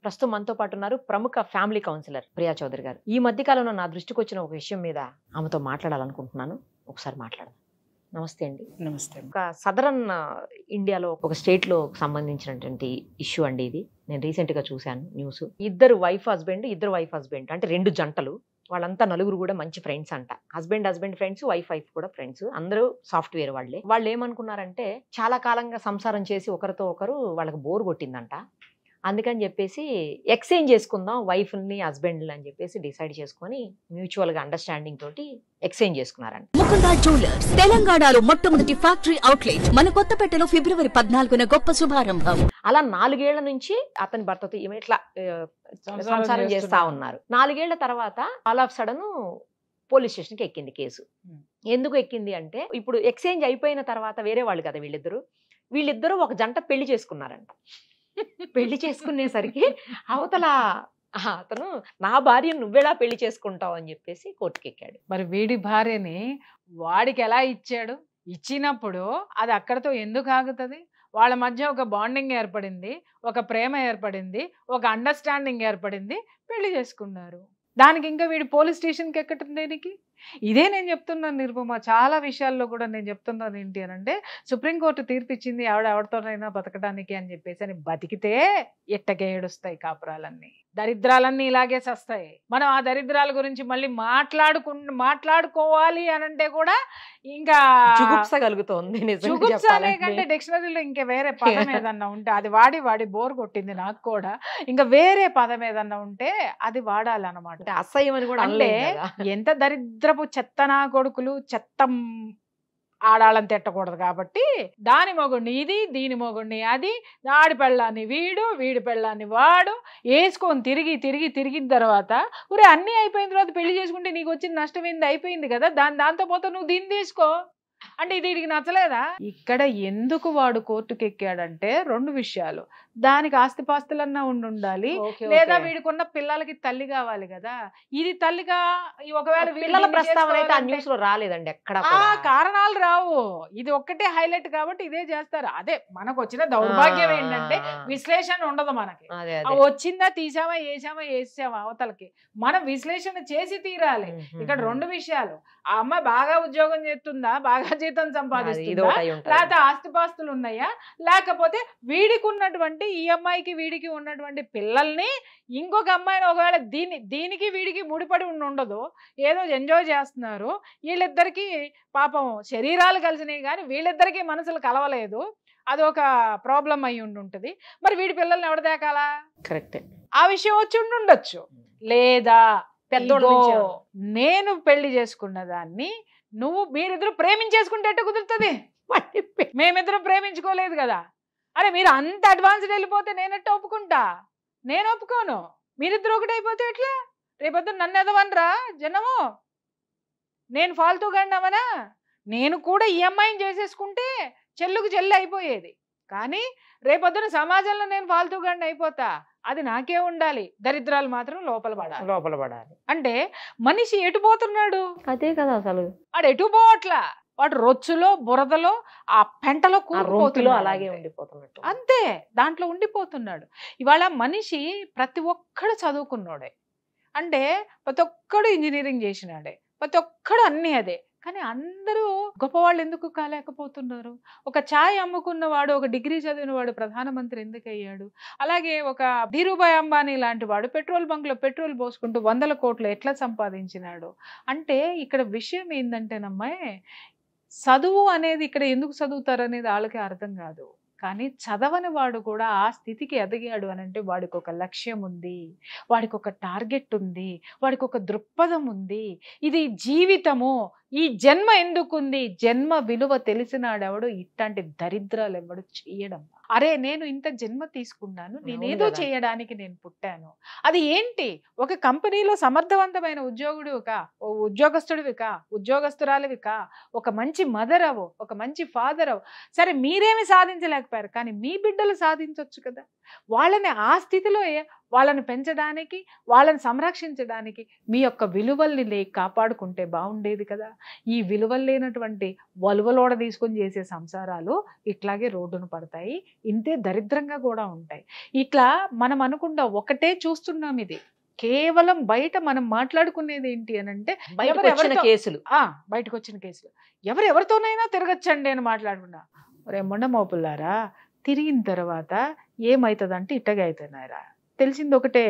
ప్రస్తుతం మనతో పాటు ఉన్నారు ప్రముఖ ఫ్యామిలీ కౌన్సిలర్ ప్రియా చౌదరి గారు. ఈ మధ్య కాలంలో నా దృష్టికి వచ్చిన ఒక విషయం మీద ఆమెతో మాట్లాడాలనుకుంటున్నాను. ఒకసారి మాట్లాడదాం. నమస్తే అండి. నమస్తే. ఒక సదరన్ ఇండియాలో ఒక స్టేట్ లో సంబంధించినటువంటి ఇష్యూ అండి ఇది. నేను రీసెంట్ గా చూశాను న్యూస్. ఇద్దరు వైఫ్ హస్బెండ్ అంటే రెండు జంటలు, వాళ్ళంతా నలుగురు కూడా మంచి ఫ్రెండ్స్ అంట. హస్బెండ్ ఫ్రెండ్స్, వైఫ్ కూడా ఫ్రెండ్స్, అందరూ సాఫ్ట్వేర్ వాళ్ళే. వాళ్ళు ఏమనుకున్నారంటే చాలా కాలంగా సంసారం చేసి ఒకరితో ఒకరు వాళ్ళకి బోర్ కొట్టిందంట. అందుకని చెప్పేసి ఎక్స్చేంజ్ చేసుకుందాం వైఫ్ని హస్బెండ్ని అని చెప్పేసి డిసైడ్ చేసుకొని మ్యూచువల్ గా అండర్స్టాండింగ్ తోటి ఎక్స్చేంజ్ చేసుకున్నారంట. ముకుందా జ్యువెలర్స్ తెలంగాణలో మొట్టమొదటి ఫ్యాక్టరీ అవుట్లెట్ మన కొత్తపేటలో ఫిబ్రవరి 14న గొప్ప శుభారంభం. అలా 4 ఏళ్ల నుంచి అతని భర్తతో ఈమె ఇట్లా సంసారం చేస్తా ఉన్నారు. 4 ఏళ్ల తర్వాత ఆల్ ఆఫ్ సడన్ పోలీస్ స్టేషన్కి ఎక్కింది కేసు. ఎందుకు ఎక్కింది అంటే, ఇప్పుడు ఎక్స్చేంజ్ అయిపోయిన తర్వాత వేరే వాళ్ళు కదా వీళ్ళిద్దరూ ఒక జంట పెళ్లి చేసుకున్నారంట. పెళ్లి చేసుకునేసరికి అవతల అతను నా భార్యను నువ్వెలా పెళ్లి చేసుకుంటావు అని చెప్పేసి కోర్టుకి ఎక్కాడు. మరి వీడి భార్యని వాడికి ఎలా ఇచ్చాడు? ఇచ్చినప్పుడు అది అక్కడతో ఎందుకు ఆగుతుంది? వాళ్ళ మధ్య ఒక బాండింగ్ ఏర్పడింది, ఒక ప్రేమ ఏర్పడింది, ఒక అండర్స్టాండింగ్ ఏర్పడింది, పెళ్లి చేసుకున్నారు. దానికి ఇంకా వీడు పోలీస్ స్టేషన్కి ఎక్కటం దేనికి? ఇదే నేను చెప్తున్నాను నిరుపమ. చాలా విషయాల్లో కూడా నేను చెప్తున్నాను ఏంటి అని అంటే, సుప్రీంకోర్టు తీర్పిచ్చింది ఎవరితోనైనా బతకడానికి అని చెప్పేసి, అని బతికితే ఎట్టగే ఏడుస్తాయి కాపురాలన్నీ, దరిద్రాలన్నీ ఇలాగే సస్తాయి. మనం ఆ దరిద్రాల గురించి మళ్ళీ మాట్లాడుకోవాలి అని అంటే కూడా ఇంకా జుగుప్స కలుగుతోంది. జుగుప్స అనే కంటే డిక్షనరీలో ఇంకా వేరే పదం ఏదన్నా ఉంటే అది వాడి బోర్ కొట్టింది నాకు కూడా. ఇంకా వేరే పదం ఏదన్నా ఉంటే అది వాడాలన్నమాట. అసహ్యం అని కూడా అంటే ఎంత దరిద్రపు చెత్తనా కొడుకులు, చెత్త ఆడాళ్ళని తిట్టకూడదు కాబట్టి దాని మొగుడిని ఇది, దీని మొగుడిని అది, ఆడి పెళ్ళాన్ని వీడి పెళ్ళాన్ని వాడు వేసుకొని తిరిగిన తర్వాత ఊరే అన్నీ అయిపోయిన తర్వాత పెళ్లి చేసుకుంటే నీకు వచ్చిన నష్టం ఏంది? అయిపోయింది కదా, దాంతో పోతే నువ్వు దీన్ని తీసుకో అంటే ఇది వీడికి నచ్చలేదా? ఇక్కడ ఎందుకు వాడు కోర్టుకు ఎక్కాడంటే 2 విషయాలు. దానికి ఆస్తిపాస్తులన్నా ఉండాలి, లేదా వీడికున్న పిల్లలకి తల్లి కావాలి కదా. ఇది తల్లిగా ఒకవేళ పిల్లల ప్రస్తావన అయితే ఆ న్యూస్ లో రాలేదండి ఎక్కడ. కారణాలు రావు, ఇది ఒక్కటే హైలైట్ కాబట్టి ఇదే చేస్తారు. అదే మనకు వచ్చిన దౌర్భాగ్యం ఏంటంటే విశ్లేషణ ఉండదు మనకి. వచ్చిందా, తీసామా, వేసామా అవతలకి. మనం విశ్లేషణ చేసి తీరాలి. ఇక్కడ 2 విషయాలు. ఆ అమ్మాయి బాగా ఉద్యోగం చేస్తుందా, బాగా జీతం సంపాదిస్తుందా, లేకపోతే ఆస్తిపాస్తులు ఉన్నాయా, లేకపోతే వీడికి ఉన్నటువంటి ఈ అమ్మాయికి వీడికి ఉన్నటువంటి పిల్లల్ని ఇంకొక అమ్మాయిని ఒకవేళ దీనికి వీడికి ముడిపడి ఉండదు, ఏదో ఎంజాయ్ చేస్తున్నారు. వీళ్ళిద్దరికి పాపం శరీరాలు కలిసినాయి కానీ వీళ్ళిద్దరికి మనసులు కలవలేదు. అది ఒక ప్రాబ్లం అయి ఉంటుంది. మరి వీడి పిల్లల్ని ఎవడ దేకాలా? కరెక్ట్. ఆ విషయం వచ్చి ఉండొచ్చు. లేదా నేను పెళ్లి చేసుకున్న దాన్ని మీరిద్దరు ప్రేమించేసుకుంటే ఎట్ట కుదురుతుంది? మేమిద్దరం ప్రేమించుకోలేదు కదా. అరే మీరు అంత అడ్వాన్స్డ్ వెళ్ళిపోతే నేనెట్ట ఒప్పుకుంటా? నేను ఒప్పుకోను. మీరిద్దరు ఒకటైపోతే ఎట్లా? రేపొద్దు నన్ను ఎదవనరా జనము? నేను ఫాల్తూగా అన్నామనా? నేను కూడా ఈ అమ్మాయిని చేసేసుకుంటే చెల్లుకు చెల్లి అయిపోయేది. కానీ రేపొద్దున సమాజంలో నేను ఫాల్తూగా అయిపోతా. అది నాకే ఉండాలి. దరిద్రాలు మాత్రం లోపల పడాలి. అంటే మనిషి ఎటు పోతున్నాడు? అదే కదా అసలు. వాడు ఎటు పోవట్లా, వాడు రొచ్చులో బురదలో ఆ పెంటలో కూలిపోతులో అలాగే ఉండిపోతున్నాడు. అంతే, దాంట్లో ఉండిపోతున్నాడు. ఇవాళ మనిషి ప్రతి ఒక్కడు చదువుకున్నాడే, అంటే ప్రతి ఒక్కడు ఇంజనీరింగ్ చేసినాడే, ప్రతి ఒక్కడు అన్నీ అదే. కానీ అందరూ గొప్పవాళ్ళు ఎందుకు కాలేకపోతున్నారు? ఒక ఛాయ్ అమ్ముకున్నవాడు, ఒక డిగ్రీ చదివిన వాడు ప్రధానమంత్రి ఎందుకు అయ్యాడు? అలాగే ఒక ధీరుభాయ్ అంబానీ లాంటి వాడు పెట్రోల్ బంక్ లో పెట్రోల్ పోసుకుంటూ 100 కోట్లు ఎట్లా సంపాదించినాడు? అంటే ఇక్కడ విషయం ఏంటంటేనమ్మాయి, చదువు అనేది ఇక్కడ ఎందుకు చదువుతారు అనేది వాళ్ళకి అర్థం కాదు. కానీ చదవని వాడు కూడా ఆ స్థితికి ఎదిగాడు అని అంటే వాడికి ఒక లక్ష్యం ఉంది, వాడికి ఒక టార్గెట్ ఉంది, వాడికి ఒక దృక్పథం ఉంది. ఇది జీవితము, ఈ జన్మ ఎందుకుంది, జన్మ విలువ తెలిసినాడెవడు ఇట్లాంటి దరిద్రాలు ఎవడు చెయ్యడం. అరే నేను ఇంత జన్మ తీసుకున్నాను, నేనేదో చేయడానికి నేను పుట్టాను. అది ఏంటి? ఒక కంపెనీలో సమర్థవంతమైన ఉద్యోగస్తురాలివికా, ఒక మంచి మదర్ అవు, ఒక మంచి ఫాదర్ అవు. సరే మీరేమి సాధించలేకపోయారు, కానీ మీ బిడ్డలు సాధించవచ్చు కదా. వాళ్ళని ఆ స్థితిలో వాళ్ళని పెంచడానికి, వాళ్ళని సంరక్షించడానికి మీ యొక్క విలువల్ని కాపాడుకుంటే బాగుండేది కదా. ఈ విలువలు లేనటువంటి వలువలోడ తీసుకొని చేసే సంసారాలు ఇట్లాగే రోడ్డును పడతాయి, ఇంతే దరిద్రంగా కూడా ఉంటాయి. ఇట్లా మనం అనుకుండా ఒకటే చూస్తున్నాం. ఇది కేవలం బయట మనం మాట్లాడుకునేది ఏంటి అని అంటే బయటకు వచ్చిన కేసులు, బయటకు వచ్చిన కేసులు ఎవరెవరితోనైనా తిరగచ్చండి అని మాట్లాడుకున్నా. రే మొండ మోపుల్లారా, తిరిగిన తర్వాత ఏమవుతుందంటే ఇట్టగా అవుతున్నారా, తెలిసింది ఒకటే.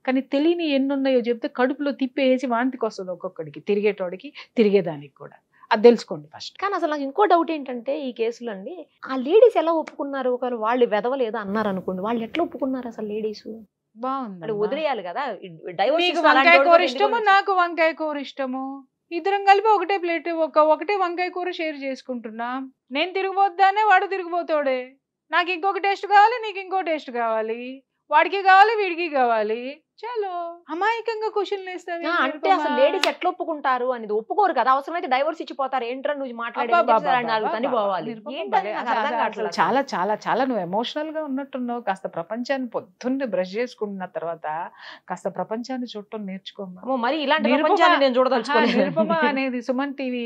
కానీ తెలియని ఎన్నున్నాయో చెప్తే కడుపులో తిప్పేసి వాంతికి వస్తుంది ఒక్కొక్కడికి, తిరిగేటోడికి తిరిగేదానికి కూడా. అది తెలుసుకోండి ఫస్ట్. కానీ అసలు నాకు ఇంకో డౌట్ ఏంటంటే ఈ కేసులు అండి, ఆ లేడీస్ ఎలా ఒప్పుకున్నారు? ఒకవేళ వాళ్ళు వెదవలు ఏదో అన్నారు అనుకోండి, వాళ్ళు ఎట్లా ఒప్పుకున్నారు అసలు? లేడీస్ బాగుంది, వదిలేయాలి కదా. నీకు వంకాయ కూర ఇష్టము, నాకు వంకాయ కూర ఇష్టము, ఇద్దరం కలిపి ఒకటే ప్లేట్ ఒకటే వంకాయ కూర షేర్ చేసుకుంటున్నాం. నేను తిరిగిపోద్దానే, వాడు తిరిగిపోతాడే. నాకు ఇంకొక టేస్ట్ కావాలి, నీకు ఇంకో టేస్ట్ కావాలి, వాడికి కావాలి, వీడికి కావాలి. చలో అమాయకంగా క్వశ్చన్లు వేస్తావు. అంటే అసలు లేడీస్ ఎట్లా ఒప్పుకుంటారు అనేది ఒప్పుకోరు కదా. అవసరమైతే డైవర్స్ ఇచ్చిపోతారు. ఏంట్రా నువ్వు చాలా చాలా చాలా నువ్వు ఎమోషనల్ గా ఉన్నట్టున్నావు. కాస్త ప్రపంచాన్ని పొద్దున్నే బ్రష్ చేసుకుంటున్న తర్వాత కాస్త ప్రపంచాన్ని చూడటం నేర్చుకోమ్మా. మరి ఇలాంటి ప్రపంచాన్ని నేను చూడదలుచుకోలేదు. నిరుపమ అనేది సుమన్ టీవీ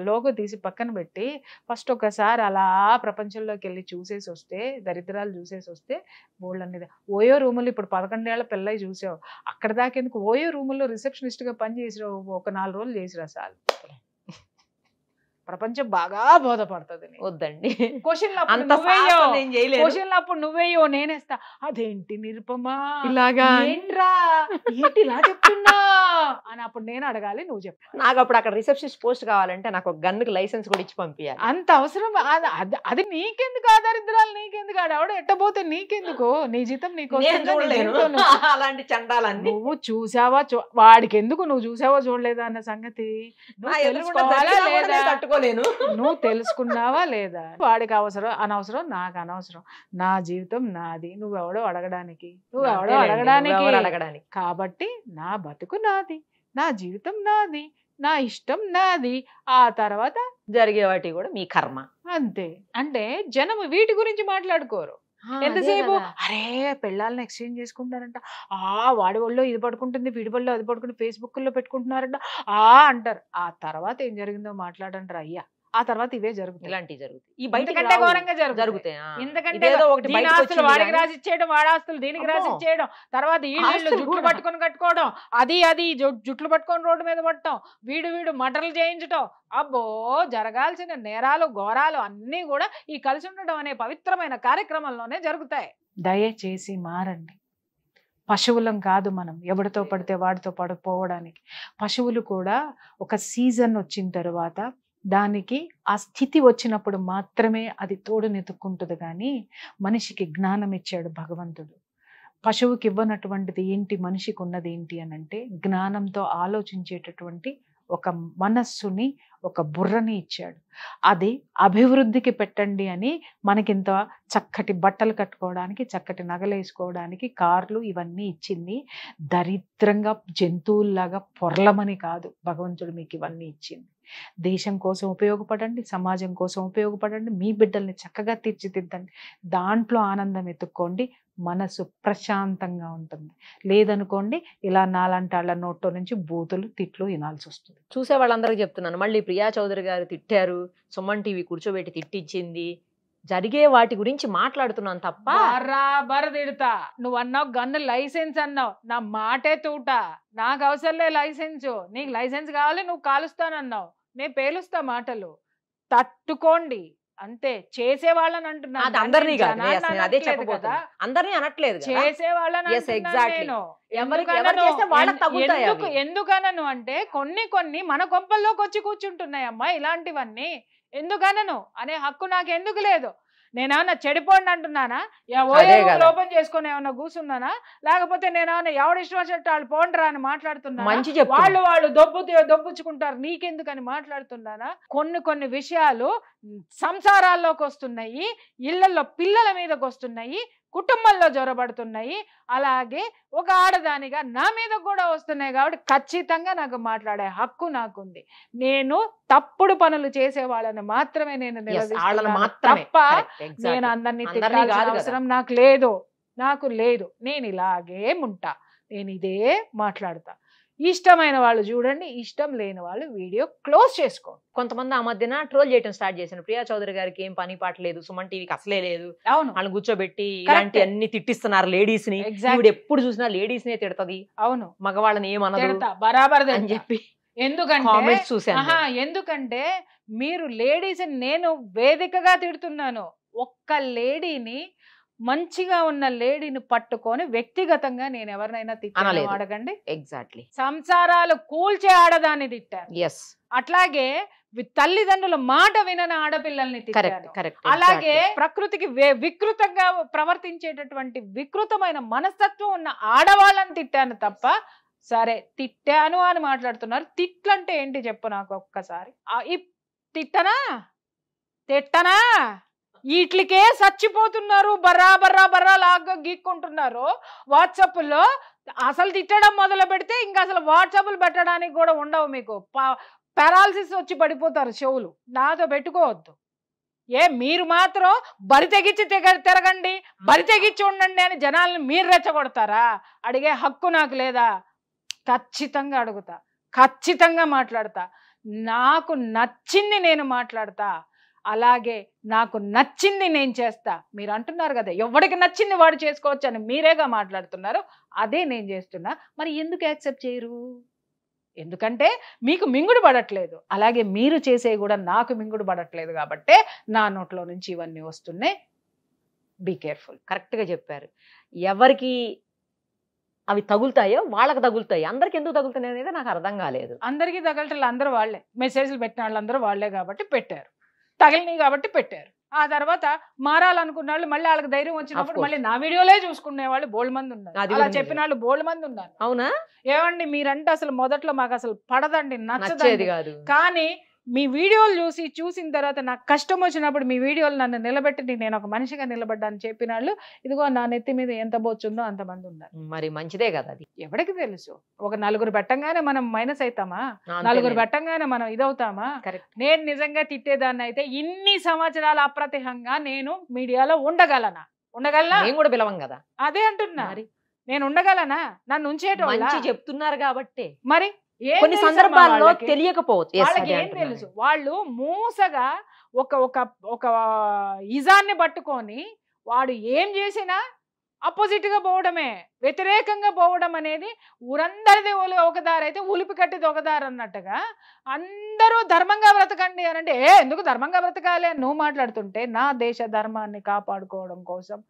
లోగో తీసి పక్కన పెట్టి ఫస్ట్ ఒకసారి అలా ప్రపంచంలోకి వెళ్ళి చూసేసి వస్తే, దరిద్రాలు చూసేసి వస్తే బోల్డ్ అనేది. ఓయో రూములు ఇప్పుడు 11 ఏళ్ల పిల్లయి చూసావు, అక్కడ దాకా ఎందుకు? ఓయో రూముల్లో రిసెప్షనిస్ట్ గా పని చేసిరావు, ఒక 4 రోజులు చేసిరా చాలు. ప్రపంచం బాగా బోధపడుతుంది. వద్దండి క్వశ్చన్లు అప్పుడు నువ్వేయో నేనేస్తా. అదేంటి నిరుపమా ఇలాగా ఏంట్రా ఏంటి ఇలా చెప్తున్నా అని అప్పుడు నేను అడగాలి, నువ్వు చెప్పు. నాకు అప్పుడు అక్కడ రిసెప్షనిస్ట్ పోస్ట్ కావాలంటే నాకు ఒక గన్నుకి లైసెన్స్ కూడా ఇచ్చి పంపించాలి. అంత అవసరం అది నీకెందుకు? ఆధారిద్రాలు నీకెందుకు? ఆడవాడు ఎట్టబోతే నీకెందుకు? నీ జీతం నీకు అలాంటి చండాలన్నీ నువ్వు చూసావా? వాడికి ఎందుకు? నువ్వు చూసావా చూడలేదా అన్న సంగతి నువ్వు తెలుసుకున్నావా లేదా? వాడికి అవసరం అనవసరం, నాకు అనవసరం. నా జీవితం నాది, నువ్వెవడో అడగడానికి, కాబట్టి నా బతుకు నాది, నా జీవితం నాది, నా ఇష్టం నాది. ఆ తర్వాత జరిగే వాటి కూడా మీ కర్మ అంతే. అంటే జనం వీటి గురించి మాట్లాడుకోరు. ఎంతసేపు అరే పెళ్ళాలను ఎక్స్చేంజ్ చేసుకుంటారంట, వాడి ఒళ్ళో ఇది పడుకుంటుంది, వీడి ఒళ్ళో అది పడుకుంటుంది, ఫేస్బుక్ లో పెట్టుకుంటున్నారంట అంటారు. ఆ తర్వాత ఏం జరిగిందో మాట్లాడంటారు. అయ్యా ఆ తర్వాత ఇవే జరుగుతాయి, ఇలాంటివి జరుగుతాయి. ఈ బయటకంటే ఘోరంగా జరుగుతాయి. ఎందుకంటే వాడికి రాసి ఇచ్చేయడం, వాడి ఆస్తులు దీనికి రాసి ఇచ్చేయడం, తర్వాత వీళ్ళు జుట్లు పట్టుకొని కట్టుకోవడం, అది జుట్లు పట్టుకొని రోడ్డు మీద పట్టడం, వీడు మటర్లు చేయించడం. అబ్బో, జరగాల్సిన నేరాలు ఘోరాలు అన్నీ కూడా ఈ కలిసి ఉండడం అనే పవిత్రమైన కార్యక్రమంలోనే జరుగుతాయి. దయచేసి మారండి. పశువులం కాదు మనం, ఎవరితో పడితే వాడితో పడిపోవడానికి. పశువులు కూడా ఒక సీజన్ వచ్చిన తర్వాత దానికి ఆ స్థితి వచ్చినప్పుడు మాత్రమే అది తోడునెత్తుకుంటుంది. కానీ మనిషికి జ్ఞానం ఇచ్చాడు భగవంతుడు. పశువుకి ఇవ్వనటువంటిది ఏంటి మనిషికి ఉన్నది ఏంటి అని అంటే జ్ఞానంతో ఆలోచించేటటువంటి ఒక మనస్సుని, ఒక బుర్రని ఇచ్చాడు. అది అభివృద్ధికి పెట్టండి అని మనకింత చక్కటి బట్టలు కట్టుకోవడానికి, చక్కటి నగలేసుకోవడానికి, కార్లు ఇవన్నీ ఇచ్చింది. దరిద్రంగా జంతువుల్లాగా పొర్లమని కాదు భగవంతుడు మీకు ఇవన్నీ ఇచ్చింది. దేశం కోసం ఉపయోగపడండి, సమాజం కోసం ఉపయోగపడండి, మీ బిడ్డల్ని చక్కగా తీర్చిదిద్దండి, దాంట్లో ఆనందం ఎత్తుక్కోండి, మనసు ప్రశాంతంగా ఉంటుంది. లేదనుకోండి ఇలా నాలంటాళ్ళ నోట్లో నుంచి బూతులు తిట్లు వినాల్సి వస్తుంది. చూసే వాళ్ళందరికీ చెప్తున్నాను, మళ్ళీ ప్రియా చౌదరి గారు తిట్టారు, సుమన్ టీవీ కూర్చోబెట్టి తిట్టించింది, జరిగే వాటి గురించి మాట్లాడుతున్నాను తప్ప బరాబర్ తిడతా. నువ్వు అన్నావు గన్ను లైసెన్స్ అన్నావు, నా మాటే తూట, నాకు అవసరంలే లైసెన్స్, నీకు లైసెన్స్ కావాలి, నువ్వు కాలుస్తానన్నావు, నేను పేలుస్తా మాటలు, తట్టుకోండి అంతే. చేసే వాళ్ళని అంటున్నాను, చేసే వాళ్ళని ఎందుకనను అంటే కొన్ని మన కొంపల్లోకి వచ్చి కూర్చుంటున్నాయి అమ్మా ఇలాంటివన్నీ. ఎందుకనను అనే హక్కు నాకు ఎందుకు లేదు? నేనేమన్నా చెడిపోండి అంటున్నానా? ఓపెన్ చేసుకుని ఏమన్నా కూర్చున్నానా? లేకపోతే నేనేమన్నా ఎవడు ఇష్టం వచ్చినట్టు వాళ్ళు పోండ్రా అని మాట్లాడుతున్నా? వాళ్ళు దొబ్బుచ్చుకుంటారు నీకెందుకని మాట్లాడుతున్నానా? కొన్ని విషయాలు సంసారాల్లోకి వస్తున్నాయి, ఇళ్లలో పిల్లల మీదకి వస్తున్నాయి, కుటుంబంలో జ్వరబడుతున్నాయి, అలాగే ఒక ఆడదానిగా నా మీద కూడా వస్తున్నాయి. కాబట్టి ఖచ్చితంగా నాకు మాట్లాడే హక్కు నాకుంది. నేను తప్పుడు పనులు చేసే వాళ్ళని మాత్రమే నేను నిలదీస్తున్నాను తప్ప నేను అందరినీ తిట్టాల్సిన అవసరం నాకు లేదు. నాకు లేదు, నేను ఇలాగే ఉంటా, నేను ఇదే మాట్లాడతా. ఇష్టమైన వాళ్ళు చూడండి, ఇష్టం లేని వాళ్ళు వీడియో క్లోజ్ చేసుకోండి. కొంతమంది ఆ మధ్యన ట్రోల్ చేయడం స్టార్ట్ చేశాను. ప్రియా చౌదరి గారికి ఏం పని పాట లేదు, సుమన్ టీవీకి అసలే లేదు, అవును, వాళ్ళని కూర్చోబెట్టి ఇలాంటి అన్ని తిట్టిస్తున్నారు లేడీస్ ని. ఇప్పుడు ఎప్పుడు చూసినా లేడీస్ నే తిడతది, అవును, మగవాళ్ళని ఏమనదు బరాబర్ అని చెప్పి ఎందుకంటే చూసాను. ఎందుకంటే మీరు లేడీస్, నేను వేదికగా తిడుతున్నాను. ఒక్క లేడీని, మంచిగా ఉన్న లేడీని పట్టుకొని వ్యక్తిగతంగా నేను ఎవరినైనా తిట్టాను అడగండి. ఎగ్జాక్ట్లీ. సంసారాలు కూల్చే ఆడదాన్ని తిట్టాను. ఎస్. అట్లాగే తల్లిదండ్రుల మాట వినని ఆడపిల్లల్ని తిట్టాను. అలాగే ప్రకృతికి వికృతంగా ప్రవర్తించేటటువంటి వికృతమైన మనస్తత్వం ఉన్న ఆడవాళ్ళని తిట్టాను తప్ప, సరే తిట్టాను అని మాట్లాడుతున్నారు. తిట్లంటే ఏంటి చెప్పు నాకు ఒక్కసారి. తిట్టనా వీటికే చచ్చిపోతున్నారు, బర్రా లాగా గీక్కుంటున్నారు వాట్సాప్లో. అసలు తిట్టడం మొదలు పెడితే ఇంకా అసలు వాట్సాప్లు పెట్టడానికి కూడా ఉండవు మీకు. పారాలసిస్ వచ్చి పడిపోతారు చెవులు. నాతో పెట్టుకోవద్దు. మీరు మాత్రం బరి తెగించి తిరగండి, బరి తెగించి ఉండండి అని జనాలను మీరు రెచ్చగొడతారా? అడిగే హక్కు నాకు లేదా? ఖచ్చితంగా అడుగుతా, ఖచ్చితంగా మాట్లాడతా. నాకు నచ్చింది నేను మాట్లాడతా, అలాగే నాకు నచ్చింది నేను చేస్తా. మీరు అంటున్నారు కదా ఎవరికి నచ్చింది వాడు చేసుకోవచ్చు అని, మీరేగా మాట్లాడుతున్నారు. అదే నేను చేస్తున్నా. మరి ఎందుకు యాక్సెప్ట్ చేయరు? ఎందుకంటే మీకు మింగుడు పడట్లేదు. అలాగే మీరు చేసేవి కూడా నాకు మింగుడు పడట్లేదు కాబట్టే నా నోట్లో నుంచి ఇవన్నీ వస్తున్నాయి. Be careful. కరెక్ట్గా చెప్పారు. ఎవరికి అవి తగులుతాయో వాళ్ళకి తగులుతాయి, అందరికి ఎందుకు తగులుతాయి అనేది నాకు అర్థం కాలేదు. అందరికీ తగలటలు అందరూ వాళ్ళే, మెసేజ్లు పెట్టిన వాళ్ళందరూ వాళ్ళే కాబట్టి పెట్టారు, తగిలినాయి కాబట్టి పెట్టారు. ఆ తర్వాత మారాలనుకున్న వాళ్ళు మళ్ళీ వాళ్ళకి ధైర్యం వచ్చినప్పుడు మళ్ళీ నా వీడియోలే చూసుకునే వాళ్ళు బోల్డ్ మంది ఉన్నారు. అలా చెప్పిన వాళ్ళు బోల్డ్ మంది ఉన్నారు. అవునా? ఏమండి మీరంటే అసలు మొదట్లో మాకు అసలు పడదండి, నచ్చదు కాదు. కానీ మీ వీడియోలు చూసిన తర్వాత నాకు కష్టం వచ్చినప్పుడు మీ వీడియోలు నన్ను నిలబెట్టి నేను ఒక మనిషిగా నిలబడ్డాను చెప్పిన వాళ్ళు ఇదిగో నా నెత్తి మీద ఎంత బొచ్చుందో అంతమంది ఉన్నారు. మరి మంచిదే కదా అది. ఎవరికి తెలుసు? ఒక నలుగురు పెట్టంగానే మనం మైనస్ అవుతామా? నలుగురు పెట్టంగానే మనం ఇదవుతామా? నేను నిజంగా తిట్టేదాన్ని అయితే ఇన్ని సంవత్సరాల అప్రతిహంగా నేను మీడియాలో ఉండగలనా? నేను కూడా పిలవం కదా. అదే అంటున్నా, నేను ఉండగలనా? నన్ను ఉంచేటోళ్ళ చెప్తున్నారు కాబట్టి మరి కొన్ని సందర్భాల్లో తెలియకపోవచ్చు. వాళ్ళకి ఏం తెలుసు? వాళ్ళు మూసగా ఒక ఇజాన్ని పట్టుకొని వాడు ఏం చేసినా అపోజిట్ గా పోవడమే, వ్యతిరేకంగా పోవడం అనేది ఊరందరిది ఒక దారి అయితే ఉలిపి కట్టిది ఒక దారి అన్నట్టుగా అందరూ ధర్మంగా బ్రతకండి అని అంటే ఎందుకు ధర్మంగా బ్రతకాలి అని నువ్వు మాట్లాడుతుంటే, నా దేశ ధర్మాన్ని కాపాడుకోవడం కోసం,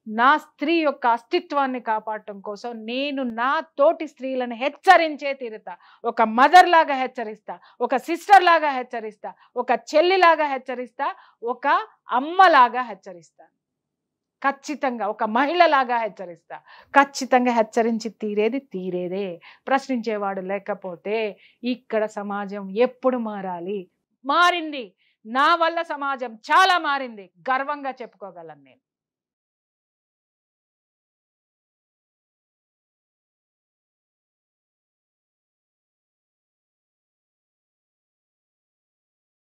నా స్త్రీ యొక్క అస్తిత్వాన్ని కాపాడటం కోసం నేను నా తోటి స్త్రీలను హెచ్చరించే తీరుతా. ఒక మదర్ లాగా హెచ్చరిస్తా, ఒక సిస్టర్ లాగా హెచ్చరిస్తా, ఒక చెల్లిలాగా హెచ్చరిస్తా, ఒక అమ్మలాగా హెచ్చరిస్తా, ఖచ్చితంగా ఒక మహిళలాగా హెచ్చరిస్తా. ఖచ్చితంగా హెచ్చరించి తీరేదే. ప్రశ్నించేవాడు లేకపోతే ఇక్కడ సమాజం ఎప్పుడు మారాలి? మారింది. నా వల్ల సమాజం చాలా మారింది, గర్వంగా చెప్పుకోగలను నేను.